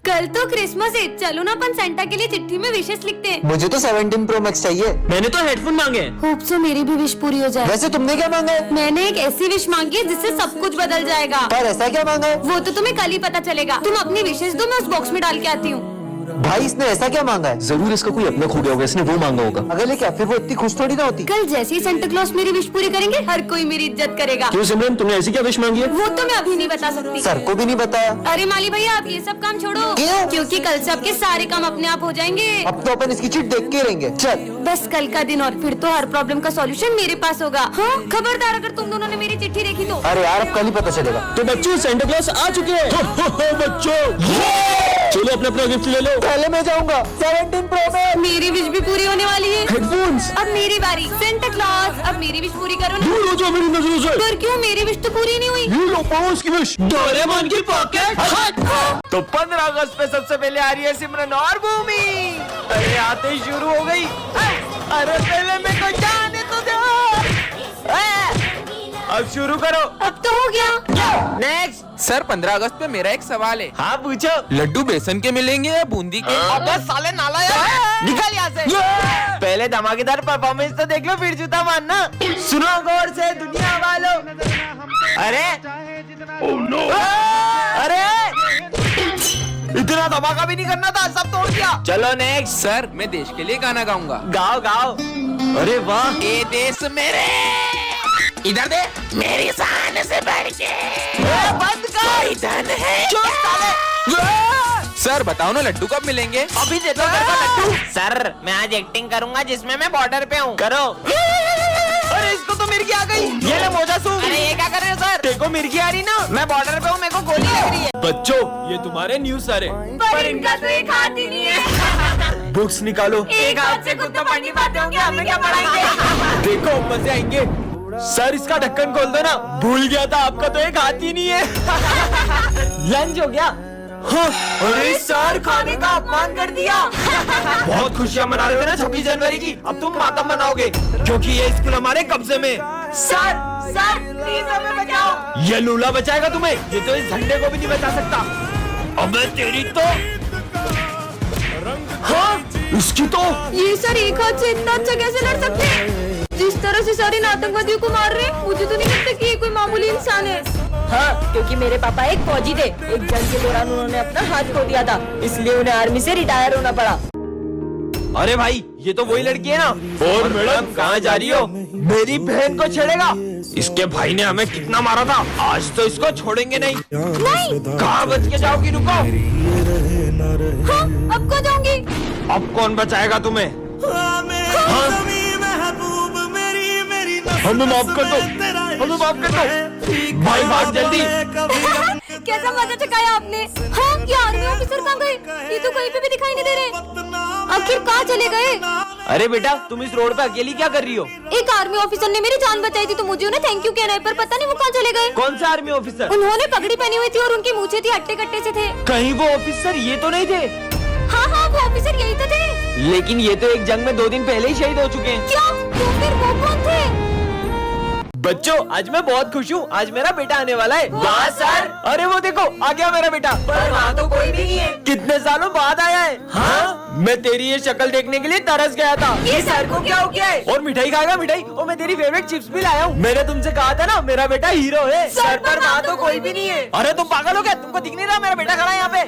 कल तो क्रिसमस है, चलो ना अपन सेंटा के लिए चिट्ठी में विशेष लिखते हैं। मुझे तो 17 Pro Max चाहिए। मैंने तो हेडफोन मांगे। होप सो मेरी भी विश पूरी हो जाए। वैसे तुमने क्या मांगा है? मैंने एक ऐसी विश मांगी है जिससे सब कुछ बदल जाएगा। पर ऐसा क्या मांगा है? वो तो तुम्हें कल ही पता चलेगा। तुम अपनी विशेष दो, मैं उस बॉक्स में डाल के आती हूँ। भाई इसने ऐसा क्या मांगा है? जरूर इसका कोई अपना खो गया होगा, इसने वो मांगा होगा। अगर ले क्या फिर वो इतनी खुश थोड़ी ना होती। कल जैसे ही सेंटा क्लॉज मेरी विश पूरी करेंगे, हर कोई मेरी इज्जत करेगा। क्यों सिमरन, तुमने ऐसी क्या विश मांगी है? वो तो मैं अभी नहीं बता सकती। सर को भी नहीं बताया। अरे माली भैया, आप ये सब काम छोड़ो। क्यों? क्योंकि कल से आपके सारे काम अपने आप हो जाएंगे। अब तो अपन इसकी चिट देख के रहेंगे। चल बस कल का दिन और फिर तो हर प्रॉब्लम का सॉल्यूशन मेरे पास होगा। हाँ, खबरदार अगर तुम दोनों ने मेरी चिट्ठी देखी तो। अरे यार अब कल ही पता चलेगा। तो बच्चों सेंटा क्लॉज आ चुके हैं। बच्चों चलो अपना अपना गिफ्ट ले लो। पहले मैं जाऊंगा 17 Pro Max। मेरी विश भी पूरी होने वाली है। हेडफोन्स। अब मेरी बारी। सेंटा क्लॉज अब मेरी विश पूरी करो ना। दूर हो जाओ मेरी नजरों से। पर क्यों, मेरी विश तो पूरी नहीं हुई। ये लो पाओ उसकी विश। डोरेमोन की पॉकेट। तो 15 अगस्त पे सबसे पहले आ रही है सिमरन और भूमि। अरे आते ही शुरू हो गई। अरे पहले मेरे को जाने तो दो। अब शुरू करो। अब तो हो गया। नेक्स्ट। सर 15 अगस्त पे मेरा एक सवाल है। हाँ पूछो। लड्डू बेसन के मिलेंगे या बूंदी के? अबे साले नालायक, निकल यहाँ से। पहले धमाकेदार परफॉर्मेंस तो देख लो, फिर जूता मारना। सुनो गौर से दुनिया वालों। अरे अरे इतना धमाका भी नहीं करना था, सब तोड़ दिया। चलो नेक्स्ट। सर मैं देश के लिए गाना गाऊंगा। गाओ गाओ। अरे वाह। ए देश मेरे, इधर दे, मेरी शान से बढ़ के बंद कर। कोई धन है। चुप साले। सर बताओ ना लड्डू कब मिलेंगे? अभी दे दो मेरे को लड्डू। सर मैं आज एक्टिंग करूंगा जिसमें मैं बॉर्डर पे हूँ। करो। अरे इसको तो मिर्गी आ गई। ये ले मोजा सू। अरे ये क्या कर रहे हो सर? देखो मिर्गी आ रही ना, मैं बॉर्डर पे हूँ, मेरे को गोली लग रही है। बच्चों ये तुम्हारे न्यूज सर है। पर इनका तो एक हाथ ही नहीं है। बुक्स निकालो। एक हाथ से खुद तो पढ़ नहीं पाते होंगे, हमें क्या पढ़ाएंगे। देखो मजे आएंगे। सर इसका ढक्कन खोल दो ना। भूल गया था आपका तो एक हाथ ही नहीं है। लंच हो गया। हाँ, अरे सर खाने का अपमान कर दिया। बहुत खुशियाँ मना रहे थे ना 26 जनवरी की, अब तुम मातम मनाओगे क्योंकि ये स्कूल हमारे कब्जे में। सर प्लीज हमें बचाओ। ये लूला बचाएगा तुम्हें, ये तो इस झंडे को भी नहीं बचा सकता। अबे तेरी तो। हाँ इसकी तो। ये सर एक हाथ से इतना अच्छा कैसे लड़ सकते हैं? जिस तरह से सारे आतंकवादियों को मार रहे हैं, मुझे तो नहीं लगता कि ये कोई मामूली इंसान है। हाँ, क्योंकि मेरे पापा एक फौजी थे। एक जंग के दौरान उन्होंने अपना हाथ खो दिया था, इसलिए उन्हें आर्मी से रिटायर होना पड़ा। अरे भाई ये तो वही लड़की है ना। और मैडम कहाँ जा रही हो? मेरी बहन को छेड़ेगा। इसके भाई ने हमें कितना मारा था, आज तो इसको छोड़ेंगे नहीं। कहाँ बच के जाओगी? रुको। हाँ, अब को जाऊंगी। अब कौन बचाएगा तुम्हें? हमें माफ कर दो, हमें माफ कर दो। भाई भाग जल्दी। कैसा मजा चकाया आपने। हाँ, ये आर्मी ऑफिसर कहाँ गए? ये तो कहीं पे भी दिखाई नहीं दे रहे। आखिर कहाँ चले गए? अरे बेटा तुम इस रोड पे अकेली क्या कर रही हो? एक आर्मी ऑफिसर ने मेरी जान बचाई थी तो मुझे उन्हें थैंक यू कहना है, पर पता नहीं वो कहाँ चले गए। कौन सा आर्मी ऑफिसर? उन्होंने पगड़ी पहनी हुई थी और उनकी मूछें थी हट्टे कट्टे से थे। कहीं वो ऑफिसर ये तो नहीं थे? हाँ हाँ, वो ऑफिसर यही तो थे। लेकिन ये तो एक जंग में 2 दिन पहले ही शहीद हो चुके हैं। क्या? तो फिर वो कौन थे? बच्चों आज मैं बहुत खुश हूँ, आज मेरा बेटा आने वाला है। वाह सर। अरे वो देखो आ गया मेरा बेटा। पर वहाँ तो कोई भी नहीं है। कितने सालों बाद आया है। हाँ मैं तेरी ये शक्ल देखने के लिए तरस गया था। ये सर को क्या हो गया है? और मिठाई खाएगा मिठाई। और मैं तेरी फेवरेट चिप्स भी लाया हूँ। मैंने तुमसे कहा था ना मेरा बेटा हीरो है। सर पर वहाँ तो कोई भी नहीं है। अरे तुम पागल हो गया? तुमको दिख नहीं रहा मेरा बेटा खड़ा है यहाँ पे?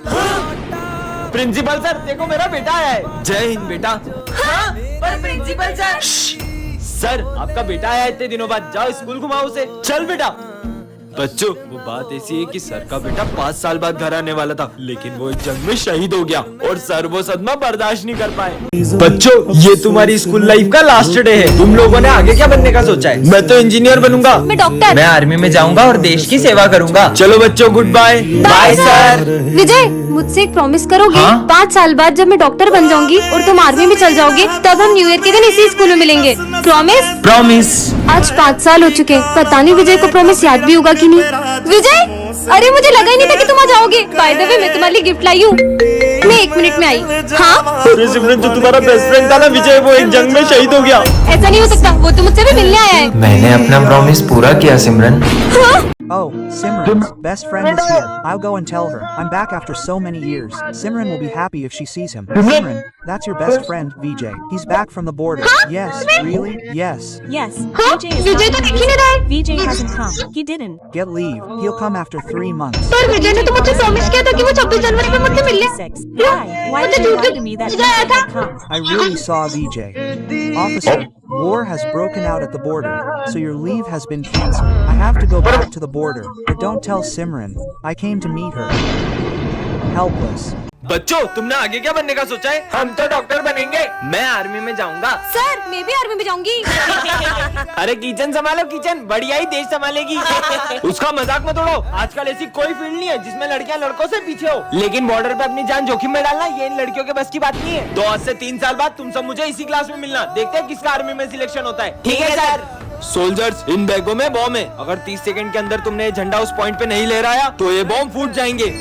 प्रिंसिपल सर देखो मेरा बेटा आया है। जय हिंद बेटा। हाँ, पर प्रिंसिपल सर। सर आपका बेटा आया इतने दिनों बाद, जाओ स्कूल घुमाओ उसे। चल बेटा। बच्चों वो बात ऐसी है कि सर का बेटा 5 साल बाद घर आने वाला था, लेकिन वो एक जंग में शहीद हो गया और सर वो सदमा बर्दाश्त नहीं कर पाए। बच्चों ये तुम्हारी स्कूल लाइफ का लास्ट डे है। तुम लोगों ने आगे क्या बनने का सोचा है? मैं तो इंजीनियर बनूंगा। मैं डॉक्टर। मैं आर्मी में जाऊंगा और देश की सेवा करूंगा। चलो बच्चों good bye. Bye sir. Vijay मुझसे एक प्रॉमिस करोगे? हाँ? 5 साल बाद जब मैं डॉक्टर बन जाऊंगी और तुम आर्मी में चल जाओगे, तब हम न्यू ईयर के दिन इसी स्कूल में मिलेंगे। प्रॉमिस? प्रॉमिस। आज 5 साल हो चुके हैं, पता नहीं विजय को प्रॉमिस याद भी होगा कि नहीं। विजय, अरे मुझे लगा ही नहीं था कि तुम आ जाओगे। बाय द वे मैं तुम्हारे लिए गिफ्ट लाई हूँ। मैं 1 मिनट में आई। हाँ अरे सिमरन जो तुम्हारा बेस्ट फ्रेंड था ना विजय, वो एक जंग में शहीद हो गया। ऐसा नहीं हो सकता, वो तो मुझसे भी मिलने आया है। मैंने अपना प्रॉमिस पूरा किया सिमरन। हाँ? Oh, Simran's best friend is here. I'll go and tell her. I'm back after so many years. Simran will be happy if she sees him. Simran, that's your best friend, Vijay. He's back from the border. Yes, really? Yes. Yes, हाँ? Vijay is विजय तो not दिख ही नहीं रहा है। Vijay hasn't come. He didn't. Get leave. He'll come after 3 months. पर विजय ने तो मुझसे प्रॉमिस किया था कि वो 26 जनवरी में मुझसे मिलने। 6. Why मुझे did you झूठ lie to me that विजय आया Vijay था। had come? I really saw Vijay. Officer, war has broken out at the border, so your leave has been cancelled. I have to go back to the border, but don't tell Simran. I came to meet her. Helpless. बच्चों, तुमने आगे क्या बनने का सोचा है? हम तो डॉक्टर बनेंगे। मैं आर्मी में जाऊंगा। सर मैं भी आर्मी में जाऊंगी। अरे किचन संभालो, किचन बढ़िया ही देश संभालेगी। उसका मजाक मत उड़ाओ। आजकल ऐसी कोई फील्ड नहीं है जिसमें लड़कियां लड़कों से पीछे हो, लेकिन बॉर्डर पे अपनी जान जोखिम में डालना ये इन लड़कियों के बस की बात नहीं है। तो आज से 3 साल बाद तुम सब मुझे इसी क्लास में मिलना। देखते हैं किसका आर्मी में सिलेक्शन होता है। ठीक है सर। सोल्जर्स, इन बैगों में बॉम्ब है। अगर 30 सेकंड के अंदर तुमने ये झंडा उस पॉइंट पे नहीं लहराया तो ये बॉम्ब फूट जाएंगे।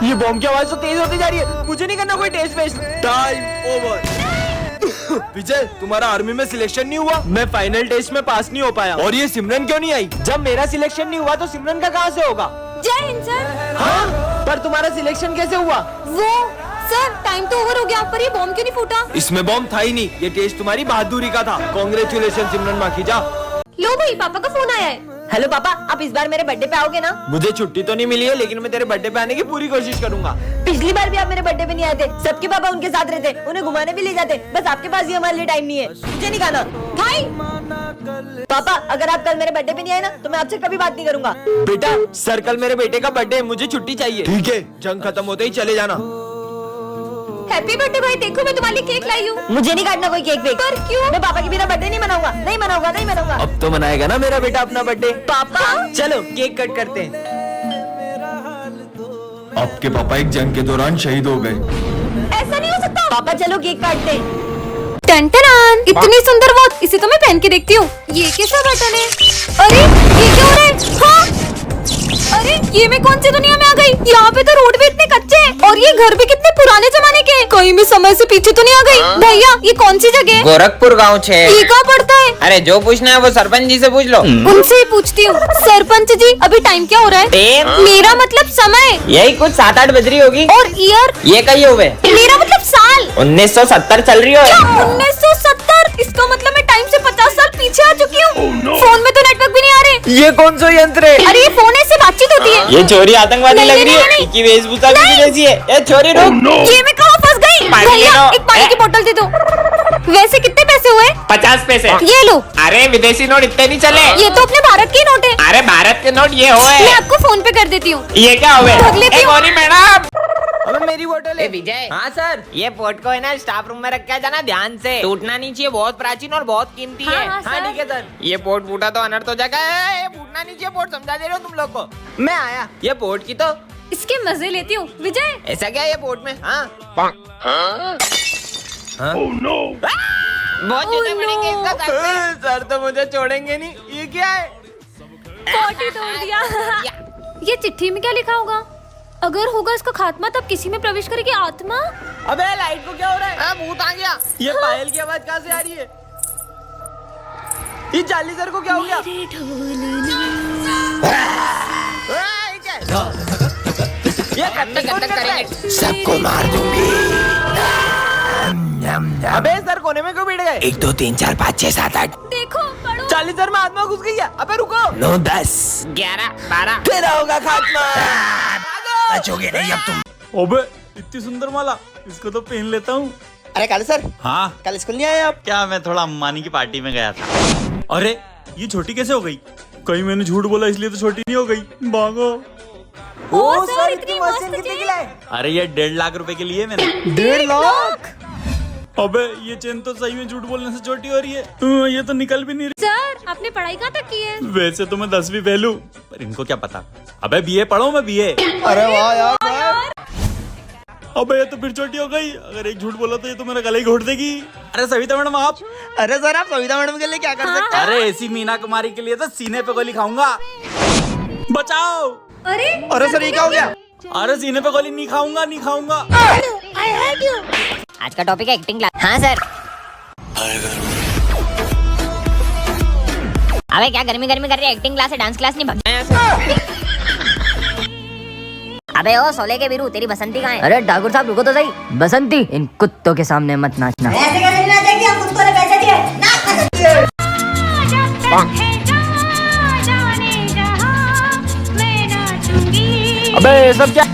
ये बॉम्ब की आवाज तो तेज होती जा रही है। मुझे नहीं करना कोई test waste. Time over. Vijay, तुम्हारा आर्मी में सिलेक्शन नहीं हुआ। मैं फाइनल टेस्ट में पास नहीं हो पाया। और ये सिमरन क्यों नहीं आई? जब मेरा सिलेक्शन नहीं हुआ तो सिमरन का कहाँ से होगा? जय हिंद सर। हाँ? पर तुम्हारा सिलेक्शन कैसे हुआ? वो सर टाइम तो ओवर हो गया, पर ये बॉम्ब क्यों नहीं फूटा? इसमें बॉम्ब था ही नहीं। ये टेस्ट तुम्हारी बहादुरी का था। कांग्रेचुलेशन सिमरन माखीजा। लो भाई, पापा का फोन आया है। हेलो पापा, आप इस बार मेरे बर्थडे पे आओगे ना? मुझे छुट्टी तो नहीं मिली है, लेकिन मैं तेरे बर्थडे पे आने की पूरी कोशिश करूंगा। पिछली बार भी आप मेरे बर्थडे पे नहीं आए थे। सबके पापा उनके साथ रहते, उन्हें घुमाने भी ले जाते। बस आपके पास ही हमारे लिए टाइम नहीं है। मुझे नहीं खाना। भाई पापा, अगर आप कल मेरे बर्थडे पे नहीं आए ना तो मैं आपसे कभी बात नहीं करूंगा। बेटा, सर कल मेरे बेटे का बर्थडे है, मुझे छुट्टी चाहिए। ठीक है, जंग खत्म होते ही चले जाना। हैप्पी बर्थडे भाई, देखो मैं तुम्हारे लिए केक लाई हूँ। मुझे नहीं काटना कोई केक वेक। पर क्यों? मैं पापा के बिना बर्थडे नहीं मनाऊंगा। नहीं मनाऊंगा, नहीं मनाऊंगा। अब तो मनाएगा ना मेरा बेटा अपना बर्थडे। पापा चलो केक कट करते हैं। आपके पापा एक जंग के दौरान शहीद हो गए। ऐसा नहीं हो सकता। पापा चलो केक काटते हैं। टन-टन-टन, इतनी सुंदर वॉच, इसे तो मैं पहन के देखती हूँ। ये कैसा बटन है? अरे ये क्या हो रहा है? हाँ? अरे ये मैं कौन सी दुनिया में आ गई? यहाँ पे तो रोड भी इतने कच्चे हैं और ये घर भी कितने पुराने जमाने के हैं। कहीं मैं समय से पीछे तो नहीं आ गई? भैया ये कौन सी जगह है? गोरखपुर गांव छे। ये कहाँ पड़ता है? अरे जो पूछना है वो सरपंच जी से पूछ लो। उनसे ही पूछती हूँ। सरपंच जी अभी टाइम क्या हो रहा है? टाइम? मेरा मतलब समय। यही कुछ 7-8 बज रही होगी। और ईयर? ये कही हुए मेरा मतलब साल। 1970 चल रही हो। 1970? इसका मतलब मैं टाइम से 50 साल पीछे आ चुकी हूँ। फोन में तो नेटवर्क भी नहीं आ रहे। ये कौन सा यंत्र है? अरे ये फोन से बातचीत होती है। ये छोरी आतंकवादी नहीं, लग नहीं, रही नहीं, है। नहीं। इनकी वेशभूषा भी जैसी है। ये छोरी रुक। ये मैं कहाँ फंस गई? पानी भैया ले लो। एक पानी की बोतल दे दो। वैसे कितने पैसे हुए? 50 पैसे। ये लो। अरे विदेशी नोट इतने नहीं चले। ये तो अपने भारत के नोट है। अरे भारत के नोट ये हुए। मैं आपको फोन पे कर देती हूँ। ये क्या हुए? रख लेती हूँ। मैडम, अबे मेरी बोतल है। विजय। हाँ सर। ये पोर्ट को है ना स्टाफ रूम में रख के जाना, ध्यान से। टूटना नहीं चाहिए, बहुत प्राचीन और बहुत कीमती है। हाँ, हाँ ठीक है सर। ये पोर्ट फूटा तो अनर्थ हो जाएगा। ये फूटना नहीं चाहिए पोर्ट, समझा दे रहे हो तुम लोग को। मैं आया। ये पोर्ट की तो इसके मजे लेती हूँ। विजय ऐसा क्या है ये पोर्ट में? हाँ बहुत जूते पड़ेंगे इसका सर पे। सर तो मुझे छोड़ेंगे नहीं। ये क्या है? पोटी तोड़ दिया। ये चिट्ठी में क्या लिखा होगा? अगर होगा इसका खात्मा तब किसी में प्रवेश करेगी आत्मा। अबे लाइट को क्या हो रहा है? भूत आ गया। ये पायल की आवाज कहाँ से आ रही है? ये चार्ली सर को क्या हो गया? ये हमने कौन गंदा कर रहा है? करेंगे। सबको मार दूंगी। अबे सर कोने में क्यों बैठ गए? 1 2 3 4 5 6 7 8 देखो पढ़ो। चार्ली सर में आत्मा घुस गई है। अबे रुको। 9 10 11 12 तेरा होगा खात्मा। बचोगे नहीं अब तुम। ओबे इतनी सुंदर माला, इसको तो पहन लेता हूँ। अरे काले सर, हाँ कल स्कूल नहीं आए आप? क्या, मैं थोड़ा अम्बानी की पार्टी में गया था। अरे ये छोटी कैसे हो गई? कहीं मैंने झूठ बोला इसलिए तो छोटी नहीं हो गई। भागो। ओ सर इतनी मस्त चीज। अरे ये 1.5 लाख रुपए के लिए मैंने। 1.5 लाख? अबे ये चेन तो सही में झूठ बोलने से छोटी हो रही है। ये तो निकल भी नहीं रही। सर आपने पढ़ाई कहाँ तक की है? वैसे तो मैं 10वीं फेल हूँ, पर इनको क्या पता। अबे बीए पढ़ो, मैं बीए। अरे वाह यार। अबे ये तो फिर छोटी हो गई। अगर एक झूठ बोला तो ये तो मेरा गला ही घोट देगी। अरे सविता मैडम आप। अरे सर आप सविता मैडम के लिए क्या कर सकते हैं? अरे ऐसी मीना कुमारी के लिए तो सीने पे गोली खाऊंगा। बचाओ। अरे सर ये क्या हो गया? अरे सीने पे गोली नहीं खाऊंगा, नहीं खाऊंगा। आज का टॉपिक है एक्टिंग क्लास। हाँ सर। अबे क्या गर्मी गर्मी कर रही है, एक्टिंग क्लास है डांस क्लास नहीं भाग। अबे ओ सोले के बीरू, तेरी बसंती कहाँ है? अरे ठाकुर साहब रुको तो सही। बसंती, इन कुत्तों के सामने मत नाचना। ऐसे कैसे नाचेगी, हम कुत्तों ने पैसे दिए, नाच। अबे ये सब क्या?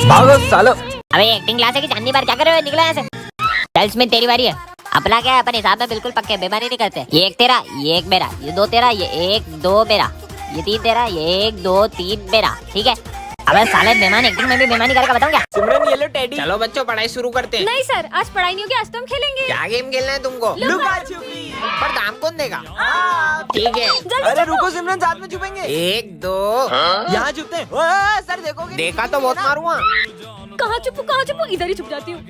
भागो सालो। अबे एक्टिंग क्लास है कि चांदनी बार, क्या कर रहे हो? निकलो यहाँ से। चल स्मिथ तेरी बारी है। अपना क्या है, अपन हिसाब में बिल्कुल पक्के, बेईमानी नहीं करते। ये एक तेरा, ये एक मेरा, ये दो तेरा, ये एक दो मेरा, ये तीन तेरा, ये एक दो तीन मेरा, ठीक है? अबे साले बेईमान एक्टिंग में भी बेईमानी करके बताऊं क्या? सिमरन ये लो टेडी। चलो बच्चों पढ़ाई शुरू करते हैं। नहीं सर, आज पढ़ाई नहीं होगी, आज तो हम खेलेंगे। क्या गेम खेलना है तुमको? लुका छुपी। पर दाम कौन देगा? ठीक है। अरे रुको सिमरन, साथ में छुपेंगे। 1 2 यहाँ छुपते हैं। ओए, सर देखोगे? देखा तो बहुत मारूंगा। कहाँ छुपू, कहाँ छुपू? इधर ही छुप जाती हूँ।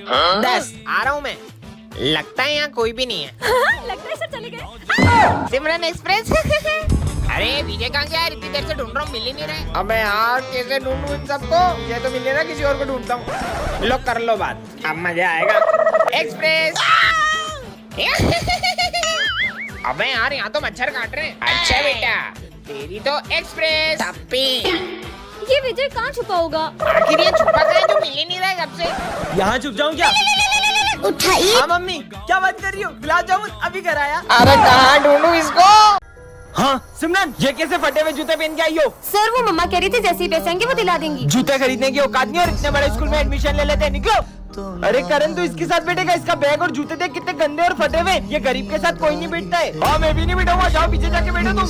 10 आ रहा हूँ मैं। लगता है यहाँ कोई भी नहीं है। लगता है सर चले गए। सिमरन एक्सप्रेस। अरे विजय कहाँ गया? इतनी देर से ढूंढ रहा हूँ, मिल ही नहीं रहे। अबे यार कैसे ढूंढूं इन सबको? ये तो मिल नहीं रहा, किसी और को ढूंढता हूँ। लो कर लो बात, अब मजा आएगा। एक्सप्रेस। अबे यार यहाँ तो मच्छर काट रहे हैं। अच्छा बेटा, तेरी तो एक्सप्रेस। टप्पी। ये विजय कहाँ छुपा होगा? आखिर ये छुपा कहाँ है जो मिल ही नहीं रहा है कब से? यहाँ छुप जाऊँ क्या? उठाइए। हाँ मम्मी, क्या बात कर रही हो? गुलाब जामुन अभी घर आया। अबे कहाँ ढूंढूं इसको? हाँ सिमरन, ये कैसे फटे हुए जूते पहन के आई हो? सर वो मम्मा कह रही थी जैसे ही पैसे आएंगे वो दिला देंगी। जूते खरीदने की औकात नहीं और इतने बड़े स्कूल में एडमिशन ले लेते हैं, निकलो। अरे करण तू इसके साथ बैठेगा? इसका बैग और जूते देख कितने गंदे और फटे हुए। ये गरीब के साथ कोई नहीं बैठता है। हाँ मैं भी नहीं बैठूंगा, जाओ पीछे जाके बैठो तुम।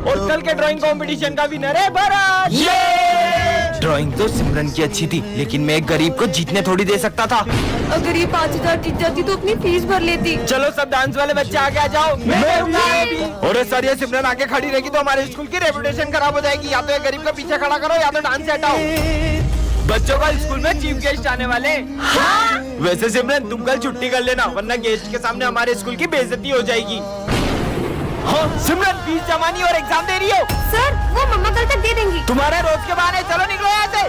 और कल के ड्राइंग कंपटीशन का विनर है भरत। ये ड्राइंग तो सिमरन की अच्छी थी, लेकिन मैं एक गरीब को जीतने थोड़ी दे सकता था। अगर ये 5000 जीत जाती तो अपनी फीस भर लेती। चलो सब डांस वाले बच्चे आगे आ जाओ। और सर ये सिमरन आगे खड़ी रहेगी तो हमारे स्कूल की रेपुटेशन खराब हो जाएगी। या तो एक गरीब का पीछे खड़ा करो या तो डांस से हटाओ। बच्चों का स्कूल में चीफ गेस्ट आने वाले। हाँ? वैसे सिमरन तुम कल छुट्टी कर लेना, वरना गेस्ट के सामने हमारे स्कूल की बेइज्जती हो जाएगी। हाँ सिमरन, फीस जमा नहीं और एग्जाम दे रही हो? सर वो मम्मा कल तक दे देंगी। तुम्हारे रोज के बहाने, चलो निकलो यहाँ से।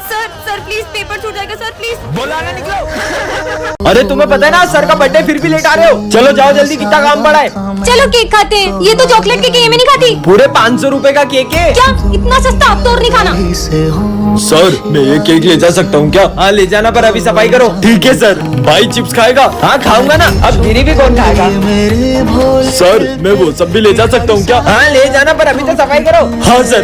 सर प्लीज पेपर छूट जाएगा सर, प्लीज। बोला ना निकलो। अरे तुम्हें पता है ना सर का बर्थडे, फिर भी लेट आ रहे हो। चलो जाओ जल्दी, कितना काम पड़ा है। चलो केक खाते हैं। ये तो चॉकलेट केक है, ये मैं नहीं खाती। पूरे 500 रुपए का केक है। क्या इतना सस्ता? अब तो और नहीं खाना। सर मैं ये केक ले जा सकता हूँ क्या? हाँ ले जाना, पर अभी सफाई करो। ठीक है सर। भाई चिप्स खाएगा? हाँ खाऊंगा ना। अब गिरी भी कौन खाएगा? सर मैं वो सब भी ले जा सकता हूँ क्या? हाँ ले जाना, पर अभी तो सफाई करो। हाँ सर।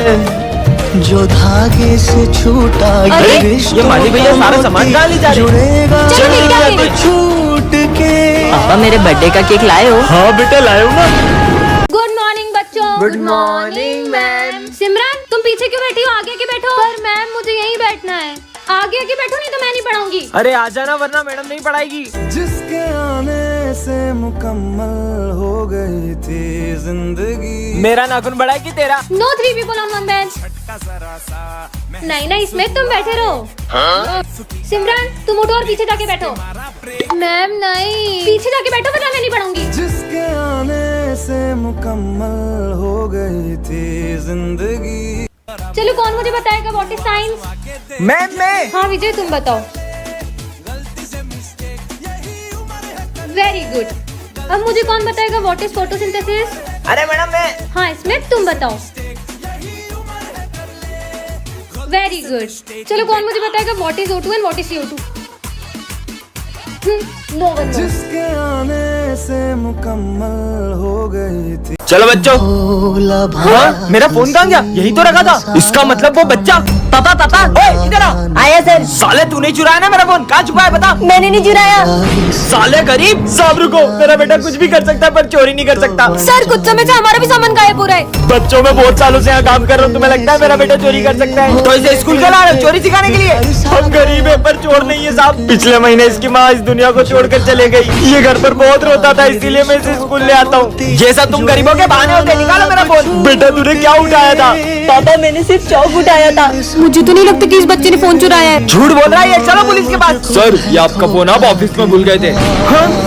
जो धागे से छूटा ये माली भैया सारा सामान कहाँ ले जा रहे हैं? छूट के। पापा मेरे बर्थडे का केक लाए हो? हाँ बेटा लाए हो ना। गुड मॉर्निंग बच्चों। Good morning ma'am. सिमरन तुम पीछे क्यों बैठी हो? आगे आके बैठो। पर मैम मुझे यहीं बैठना है। आगे आके बैठो, नहीं तो मैं नहीं पढ़ाऊंगी। अरे आ जाना, वरना मैडम नहीं पढ़ाएगी। जिसके आने से मुकम्मल हो गई थी जिंदगी। मेरा नाखून बड़ा है कि तेरा? No 3 people on one bench। नहीं इसमें तुम बैठे रहो। सिमरन तुम उठो और पीछे जाके बैठो। मैम नहीं, पीछे जाके बैठो वरना मैं नहीं पढ़ाऊंगी। जिसके आने से मुकम्मल हो गई थी जिंदगी। चलो कौन मुझे बताएगा व्हाट इज साइंस? मैं। हाँ विजय तुम बताओ। Very good. अब मुझे कौन बताएगा व्हाट इज फोटोसिंथेसिस? अरे मैडम मैं। हाँ इसमें तुम बताओ। Very good. चलो कौन मुझे बताएगा what is O2 and what is CO2? No one knows. जिसके आने से मुकम्मल हो गई थी। चलो बच्चों। हाँ? मेरा फोन कहाँ गया? यही तो रखा था। इसका मतलब वो बच्चा। पापा ओए इधर आ। आया सर। साले तूने चुराया ना मेरा फोन? कहाँ छुपा है बता? मैंने नहीं चुराया। साले गरीब। साहब रुको, मेरा बेटा कुछ भी कर सकता है पर चोरी नहीं कर सकता। सर कुछ समय से हमारा भी सामान गायब हो रहा है। बच्चों में बहुत सालों से यहाँ काम कर रहा हूँ, तुम्हें लगता है मेरा बेटा चोरी कर सकता है? तो इसे स्कूल का ला रहे हो चोरी सिखाने के लिए? हम गरीब है पर चोर नहीं है साहब। पिछले महीने इसकी माँ इस दुनिया को छोड़कर चले गई। ये घर पर बहुत रोता था, इसीलिए मैं इसे स्कूल ले आता हूँ। ये सब तुम गरीबों के बहाने होते। निकालो मेरा फोन। बेटा तूने क्या उठाया था? पापा मैंने सिर्फ चौक उठाया था। मुझे तो नहीं लगता कि इस बच्चे ने फोन चुराया है। झूठ बोल रहा है ये। चलो पुलिस के पास। सर ये आपका फोन आप ऑफिस में भूल गए थे। हाँ?